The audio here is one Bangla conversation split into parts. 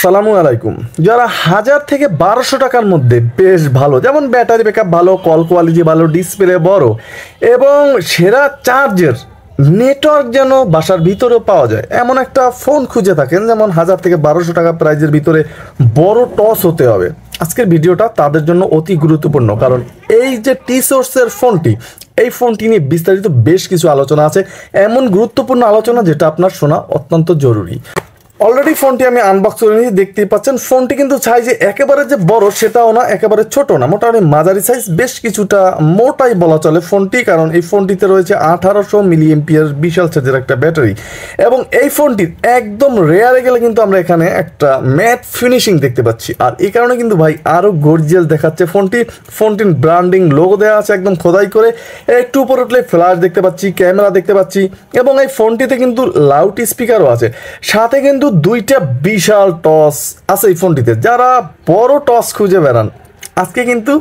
আসসালামু আলাইকুম। যারা 1000 থেকে 1200 টাকার মধ্যে বেশ ভালো, যেমন ব্যাটারি ব্যাকআপ ভালো, কল কোয়ালিটি ভালো, ডিসপ্লে বড় এবং সেরা চার্জের নেটওয়ার্ক যেন বাসার ভিতরেও পাওয়া যায় এমন একটা ফোন খুঁজে থাকেন, যেমন 1000 থেকে 1200 টাকা প্রাইজের ভিতরে বড় টস হতে হবে, আজকের ভিডিওটা তাদের জন্য অতি গুরুত্বপূর্ণ। কারণ এই যে টি-সোর্সের ফোনটি, এই ফোনটি নিয়ে বিস্তারিত বেশ কিছু আলোচনা আছে, এমন গুরুত্বপূর্ণ আলোচনা যেটা আপনার শোনা অত্যন্ত জরুরি। অলরেডি ফোনটি আমি আনবক্স করে নিয়েছি, দেখতেই পাচ্ছেন। ফোনটি কিন্তু সাইজে একেবারে যে বড় সেটাও না, একেবারে ছোট না, মোটামুটি মাঝারি সাইজ, বেশ কিছুটা মোটাই বলা চলে ফোনটি। কারণ এই ফোনটিতে রয়েছে 1800 মিলিঅ্যাম্পিয়ার বিশাল সাইজের একটা ব্যাটারি এবং এই ফোনটির একদম রেয়ারে গেলে কিন্তু আমরা এখানে একটা ম্যাট ফিনিশিং দেখতে পাচ্ছি। আর এই কারণে কিন্তু ভাই আরও গর্জিয়াস দেখাচ্ছে ফোনটির ব্র্যান্ডিং লোগো দেওয়া আছে একদম খোদাই করে। একটু উপরে উঠলে ফ্ল্যাশ দেখতে পাচ্ছি, ক্যামেরা দেখতে পাচ্ছি এবং এই ফোনটিতে কিন্তু লাউড স্পিকারও আছে, সাথে কিন্তু দুইটা বিশাল টস আছে এই ফোনটিতে। যারা বড় টস খুঁজে বেড়ান আজকে কিন্তু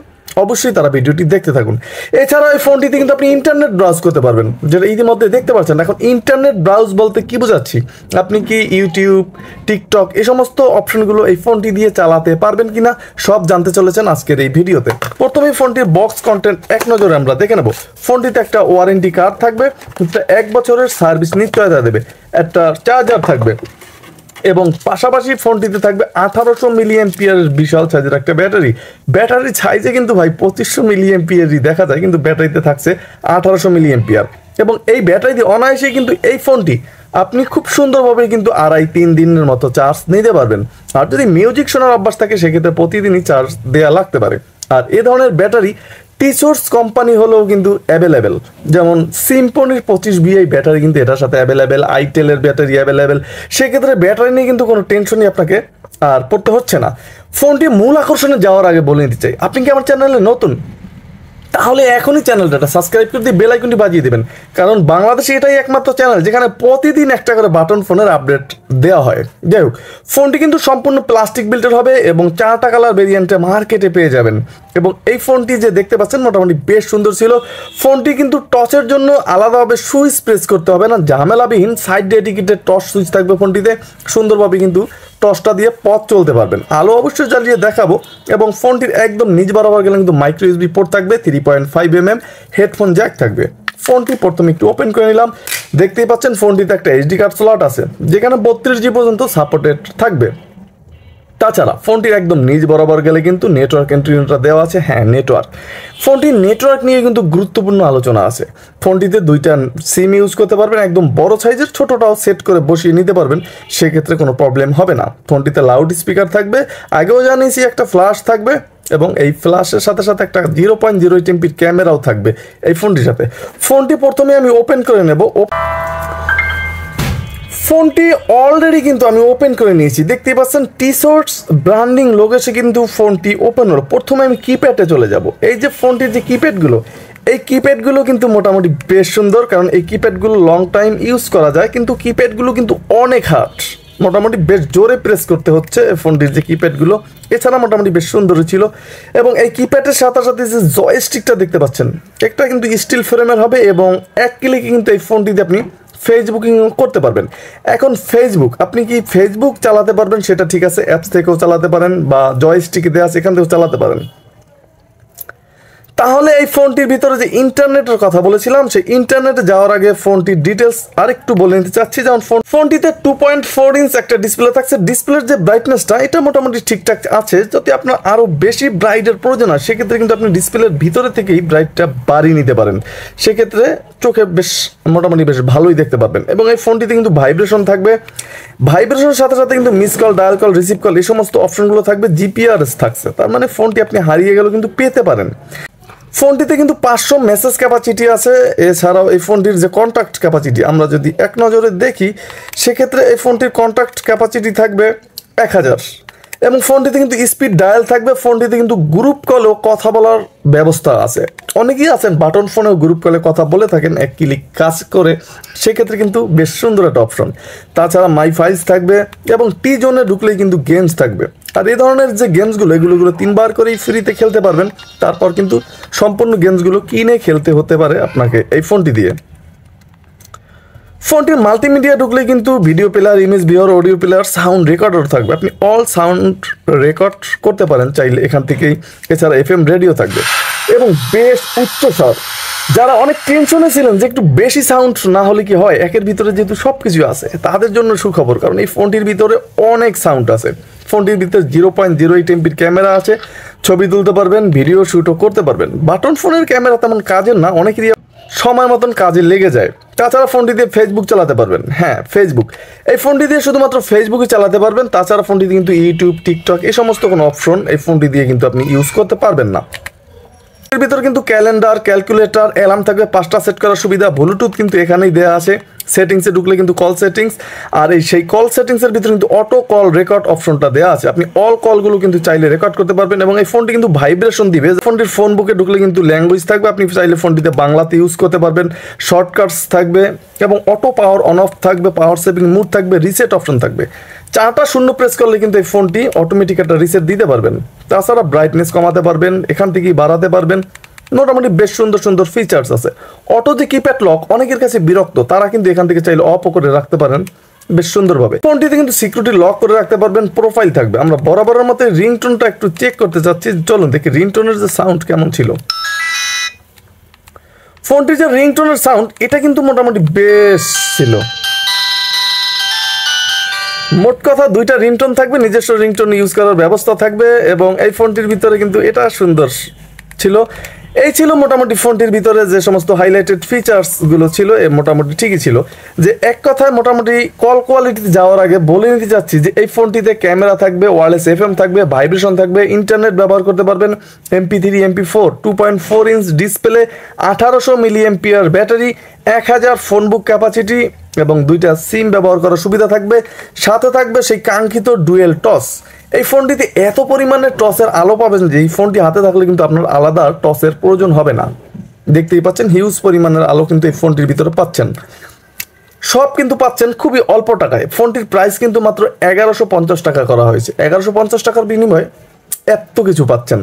অবশ্যই তারা ভিডিওটি দেখতে থাকুন। এছাড়া এই ফোনটিতে কিন্তু আপনি ইন্টারনেট ব্রাউজ করতে পারবেন, যেটা ইতিমধ্যে দেখতে পাচ্ছেন। এখন ইন্টারনেট ব্রাউজ বলতে কি বোঝাচ্ছি, আপনি কি ইউটিউব, টিকটক এই সমস্ত অপশনগুলো এই ফোনটি দিয়ে চালাতে পারবেন কিনা সব জানতে চলেছেন আজকের এই ভিডিওতে। প্রথমে ফোনটির বক্স কন্টেন্ট এক নজরে আমরা দেখে নেব। ফোনটিতে একটা ওয়ারেন্টি কার্ড থাকবে, 1 বছরের সার্ভিস নিশ্চয়তা দেবে, একটা চার্জার থাকবে এবং পাশাপাশি ফোনটিতে থাকবে 1800 মিলিঅ্যাম্পিয়ারের বিশাল সাইজের একটা ব্যাটারি সাইজে কিন্তু ভাই 2500 মিলিঅ্যাম্পিয়ারই দেখা যায়, কিন্তু ব্যাটারিতে থাকছে 1800 মিলিঅ্যাম্পিয়ার এবং এই ব্যাটারি দিয়ে অনায়াসে কিন্তু এই ফোনটি আপনি খুব সুন্দরভাবে কিন্তু 2.5-3 দিনের মতো চার্জ নিতে পারবেন। আর যদি মিউজিক শোনার অভ্যাস থাকে সেক্ষেত্রে প্রতিদিনই চার্জ দেওয়া লাগতে পারে। আর এ ধরনের ব্যাটারি টি-সোর্স কোম্পানি হলেও কিন্তু অ্যাভেলেবেল, যেমন সিম্ফনির 25VI ব্যাটারি কিন্তু এটার সাথে অ্যাভেলেবেল, আইটেলের ব্যাটারি অ্যাভেলেবেল। সেক্ষেত্রে ব্যাটারি নিয়ে কিন্তু কোনো টেনশনই আপনাকে আর পড়তে হচ্ছে না। ফোনটি মূল আকর্ষণে যাওয়ার আগে বলে নিতে চাই, আপনি কি আমার চ্যানেলে নতুন, তাহলে এখনই চ্যানেলটা সাবস্ক্রাইব করে দিয়ে বেল আইকনটি বাজিয়ে দেবেন। কারণ বাংলাদেশে এটাই একমাত্র চ্যানেল যেখানে প্রতিদিন একটা করে বাটন ফোনের আপডেট দেওয়া হয়। যাই হোক, ফোনটি কিন্তু সম্পূর্ণ প্লাস্টিক বিল্টের হবে এবং 4টা কালার ভেরিয়েন্টে মার্কেটে পেয়ে যাবেন। এবং এই ফোনটি যে দেখতে পাচ্ছেন মোটামুটি বেশ সুন্দর ছিল। ফোনটি কিন্তু টচের জন্য আলাদাভাবে সুইচ প্রেস করতে হবে না, ঝামেলাবিহীন সাইড ডেডিকেটেড টচ সুইচ থাকবে ফোনটিতে, সুন্দরভাবে কিন্তু টর্চটা দিয়ে পথ চলতে পারবেন। আলো অবশ্যই জ্বালিয়ে দেখাবো। এবং ফোনটির একদম নিচ বরাবর গেলে কিন্তু মাইক্রো ইউএসবি পোর্ট থাকবে, 3.5mm হেডফোন জ্যাক থাকবে। ফোনটি প্রথমে একটু ওপেন করে নিলাম, দেখতেই পাচ্ছেন ফোনটিতে একটা এইচডি কার্ড স্লট আছে যেখানে 32GB পর্যন্ত সাপোর্টেড থাকবে। তাছাড়া ফোনটির একদম নিচ বরাবর গেলে কিন্তু নেটওয়ার্ক এন্ট্রিটা দেওয়া আছে। হ্যাঁ, নেটওয়ার্ক, ফোনটির নেটওয়ার্ক নিয়ে কিন্তু গুরুত্বপূর্ণ আলোচনা আছে। ফোনটিতে 2টা সিম ইউজ করতে পারবেন, একদম বড় সাইজের, ছোটটাও সেট করে বসিয়ে নিতে পারবেন, সেক্ষেত্রে কোনো প্রবলেম হবে না। ফোনটিতে লাউড স্পিকার থাকবে, আগেও জানিয়েছি একটা ফ্ল্যাশ থাকবে এবং এই ফ্ল্যাশের সাথে সাথে একটা 0.08MP ক্যামেরাও থাকবে এই ফোনটির সাথে। ফোনটি প্রথমে আমি ওপেন করে নেব। ফোনটি অলরেডি কিন্তু আমি ওপেন করে নিয়েছি, দেখতেই পাচ্ছেন টি-সোর্স ব্র্যান্ডিং লোগোসে কিন্তু ফোনটি ওপেন হলো। প্রথমে আমি কিপ্যাডে চলে যাব। এই যে ফোনটির যে কিপ্যাডগুলো, এই কিপ্যাডগুলো কিন্তু মোটামুটি বেশ সুন্দর, কারণ এই কিপ্যাডগুলো লং টাইম ইউজ করা যায়, কিন্তু কিপ্যাডগুলো কিন্তু অনেক হার্ড, মোটামুটি বেশ জোরে প্রেস করতে হচ্ছে ফোনটির যে কিপ্যাডগুলো। এছাড়া মোটামুটি বেশ সুন্দরই ছিল। এবং এই কিপ্যাডের সাথে সাথে যে জয়স্টিকটা দেখতে পাচ্ছেন, একটা কিন্তু স্টিল ফ্রেমের হবে এবং এক ক্লিকে কিন্তু এই ফোনটিতে আপনি ফেসবুকিং করতে পারবেন। এখন ফেসবুক, আপনি কি ফেসবুক চালাতে পারবেন সেটা ঠিক আছে, অ্যাপস থেকেও চালাতে পারেন বা জয়স্টিকে দেওয়া আছে এখান থেকেও চালাতে পারেন। তাহলে এই ফোনটির ভিতরে যে ইন্টারনেটের কথা বলেছিলাম, সেই ইন্টারনেটে যাওয়ার আগে ফোনটির ডিটেলস আরেকটু বলে নিতে চাচ্ছি। যেমন ফোনটিতে 2.4 ইঞ্চ একটা ডিসপ্লে থাকছে। ডিসপ্লের যে ব্রাইটনেসটা এটা মোটামুটি ঠিকঠাক আছে। যদি আপনার আরও বেশি ব্রাইটের প্রয়োজন হয় সেক্ষেত্রে কিন্তু আপনি ডিসপ্লের ভিতরে থেকেই ব্রাইটটা বাড়িয়ে নিতে পারেন, সেক্ষেত্রে চোখে বেশ মোটামুটি বেশ ভালোই দেখতে পাবেন। এবং এই ফোনটিতে কিন্তু ভাইব্রেশন থাকবে, ভাইব্রেশনের সাথে সাথে কিন্তু miss call, dial call, receive call এই সমস্ত অপশনগুলো থাকবে। জিপিআরএস থাকছে, তার মানে ফোনটি আপনি হারিয়ে গেলেও কিন্তু পেতে পারেন। ফোনটিতে কিন্তু 500 মেসেজ ক্যাপাসিটি আছে। এছাড়াও এই ফোনটির যে কন্ট্যাক্ট ক্যাপাসিটি আমরা যদি এক নজরে দেখি সেক্ষেত্রে এই ফোনটির কন্ট্যাক্ট ক্যাপাসিটি থাকবে 1000 এবং ফোনটিতে কিন্তু স্পিড ডায়াল থাকবে। ফোনটিতে কিন্তু গ্রুপ কলেও কথা বলার ব্যবস্থা আছে। অনেকেই আছেন বাটন ফোনেও গ্রুপ কলে কথা বলে থাকেন এক ক্লিক কাজ করে, সেক্ষেত্রে কিন্তু বেশ সুন্দর একটা অপশন। তাছাড়া মাই ফাইলস থাকবে এবং টি জোনে ঢুকলেই কিন্তু গেমস থাকবে। আর এই ধরনের যে গেমসগুলো এগুলো 3বার করেই ফ্রিতে খেলতে পারবেন, তারপর কিন্তু সম্পূর্ণ গেমসগুলো কিনে খেলতে হতে পারে আপনাকে এই ফোনটি দিয়ে। ফোনটির মাল্টিমিডিয়া ঢুকলে কিন্তু video player, image viewer, audio player, sound recorder থাকবে। আপনি অল সাউন্ড রেকর্ড করতে পারেন চাইলে এখান থেকেই। এছাড়া FM রেডিও থাকবে এবং বেশ উচ্চ স্বর। যারা অনেক টেনশনে ছিলেন যে একটু বেশি সাউন্ড না হলে কি হয়, একের ভিতরে যেহেতু সব কিছু আছে, তাদের জন্য সুখবর, কারণ এই ফোনটির ভিতরে অনেক সাউন্ড আছে। ফোনটির ভিতরে 0.08 এমপির ক্যামেরা আছে, ছবি তুলতে পারবেন, ভিডিও শ্যুটও করতে পারবেন। বাটন ফোনের ক্যামেরা তেমন কাজের না, অনেকেরই সময় মতন কাজে লেগে যায়। তাছাড়া ফোনটি দিয়ে ফেসবুক চালাতে পারবেন। হ্যাঁ, ফেসবুক, এই ফোনটি দিয়ে শুধুমাত্র ফেসবুকই চালাতে পারবেন। তাছাড়া ফোনটিতে কিন্তু ইউটিউব, টিকটক এই সমস্ত কোনো অপশন এই ফোনটি দিয়ে কিন্তু আপনি ইউজ করতে পারবেন না। এর ভিতরে কিন্তু ক্যালেন্ডার, ক্যালকুলেটর, অ্যালার্ম থাকবে, 5টা সেট করার সুবিধা। ব্লুটুথ কিন্তু এখানেই দেওয়া আছে। সেটিংসে ঢুকলে কিন্তু কল সেটিংস, আর সেই কল সেটিংসের ভিতরে কিন্তু অটো কল রেকর্ড অপশনটা দেওয়া আছে। আপনি অল কলগুলো কিন্তু চাইলে রেকর্ড করতে পারবেন এবং এই ফোনটি কিন্তু ভাইব্রেশন দিবে। ফোনটির ফোন বুকে ঢুকলে কিন্তু ল্যাঙ্গুয়েজ থাকবে, আপনি চাইলে ফোনটিতে বাংলাতে ইউজ করতে পারবেন। শর্টকাটস থাকবে এবং অটো পাওয়ার অন অফ থাকবে, পাওয়ার সেভিং মুড থাকবে, রিসেট অপশন থাকবে। 4টা শূন্য প্রেস করলে কিন্তু এই ফোনটি অটোমেটিক একটা রিসেট দিতে পারবেন। তাছাড়া ব্রাইটনেস কমাতে পারবেন, এখান থেকেই বাড়াতে পারবেন। মোটামুটি বেশ সুন্দর সুন্দর ফিচার্স আছে। অটো যে কিপ্যাড লক অনেকের কাছে বিরক্ত, তারা কিন্তু এখান থেকে চাইলে অফ করে রাখতে পারেন বেশ সুন্দরভাবে। ফোনটিতে কিন্তু সিকিউরিটি লক করে রাখতে পারবেন, প্রোফাইল থাকবে। আমরা বরাবরের মতো রিংটোনটা একটু চেক করতে চাচ্ছি, চলুন দেখি রিংটোনের যে সাউন্ড কেমন ছিল। ফোনটির যে রিংটোনের সাউন্ড, এটা কিন্তু মোটামুটি বেশ ছিল। মোট কথা 2টা রিংটোন থাকবে, নিজস্ব রিংটোন ইউজ করার ব্যবস্থা থাকবে এবং এই ফোনটির ভিতরে কিন্তু এটা সুন্দর ছিল। এই ছিল মোটামুটি ফোনটির ভিতরে যে সমস্ত হাইলাইটেড ফিচার্সগুলো ছিল, মোটামুটি ঠিকই ছিল। যে এক কথায় মোটামুটি কল কোয়ালিটিতে যাওয়ার আগে বলে নিতে চাচ্ছি যে এই ফোনটিতে ক্যামেরা থাকবে, ওয়্যারলেস FM থাকবে, ভাইব্রেশন থাকবে, ইন্টারনেট ব্যবহার করতে পারবেন, MP3, MP4, 2.4 inch display, 1800 mAh battery, 1000 phone বুক ক্যাপাসিটি এবং 2টা সিম ব্যবহার করার সুবিধা থাকবে। সাথে থাকবে সেই কাঙ্ক্ষিত ডুয়েল টস। এই ফোনটিতে এত পরিমাণে টসের আলো পাবেন যে এই ফোনটি হাতে থাকলে কিন্তু আপনার আলাদা টসের প্রয়োজন হবে না। দেখতেই পাচ্ছেন হিউজ পরিমাণের আলো কিন্তু এই ফোনটির ভিতরে পাচ্ছেন। সব কিন্তু পাচ্ছেন খুবই অল্প টাকায়। ফোনটির প্রাইস কিন্তু মাত্র 1150 টাকা করা হয়েছে। 1150 টাকার বিনিময়ে এত কিছু পাচ্ছেন।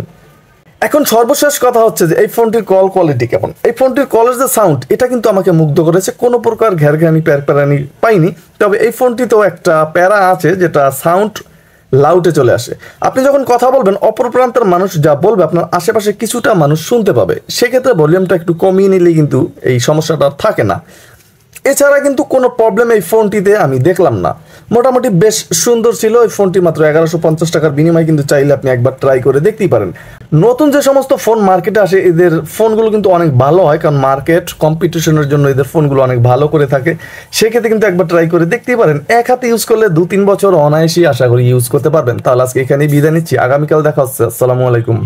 এখন সর্বশেষ কথা হচ্ছে যে এই ফোনটির কল কোয়ালিটি কেমন। এই ফোনটির কলের যে সাউন্ড, এটা কিন্তু আমাকে মুগ্ধ করেছে। কোনো প্রকার ঘ্যারঘ্যানি প্যারানি পাইনি। তবে এই ফোনটিতেও একটা প্যারা আছে, যেটা সাউন্ড লাউডে চলে আসে। আপনি যখন কথা বলবেন, অপর প্রান্তের মানুষ যা বলবে আপনার আশেপাশে কিছুটা মানুষ শুনতে পাবে। সেক্ষেত্রে ভলিউমটা একটু কমিয়ে নিলে কিন্তু এই সমস্যাটা থাকে না। এছাড়া কিন্তু কোনো প্রবলেম এই ফোনটিতে আমি দেখলাম না। মোটামুটি বেশ সুন্দর ছিল এই ফোনটি। মাত্র 1150 টাকার বিনিময়ে কিন্তু চাইলে আপনি একবার ট্রাই করে দেখতেই পারেন। নতুন যে সমস্ত ফোন মার্কেটে আসে, এদের ফোনগুলো কিন্তু অনেক ভালো হয়, কারণ মার্কেট কম্পিটিশনের জন্য এদের ফোনগুলো অনেক ভালো করে থাকে। সেক্ষেত্রে কিন্তু একবার ট্রাই করে দেখতেই পারেন। এক হাতে ইউজ করলে 2-3 বছর অনায়াসই আশা করি ইউজ করতে পারবেন। তাহলে আজকে এখানেই বিদায় নিচ্ছি, আগামীকাল দেখা হচ্ছে। আসসালামু আলাইকুম।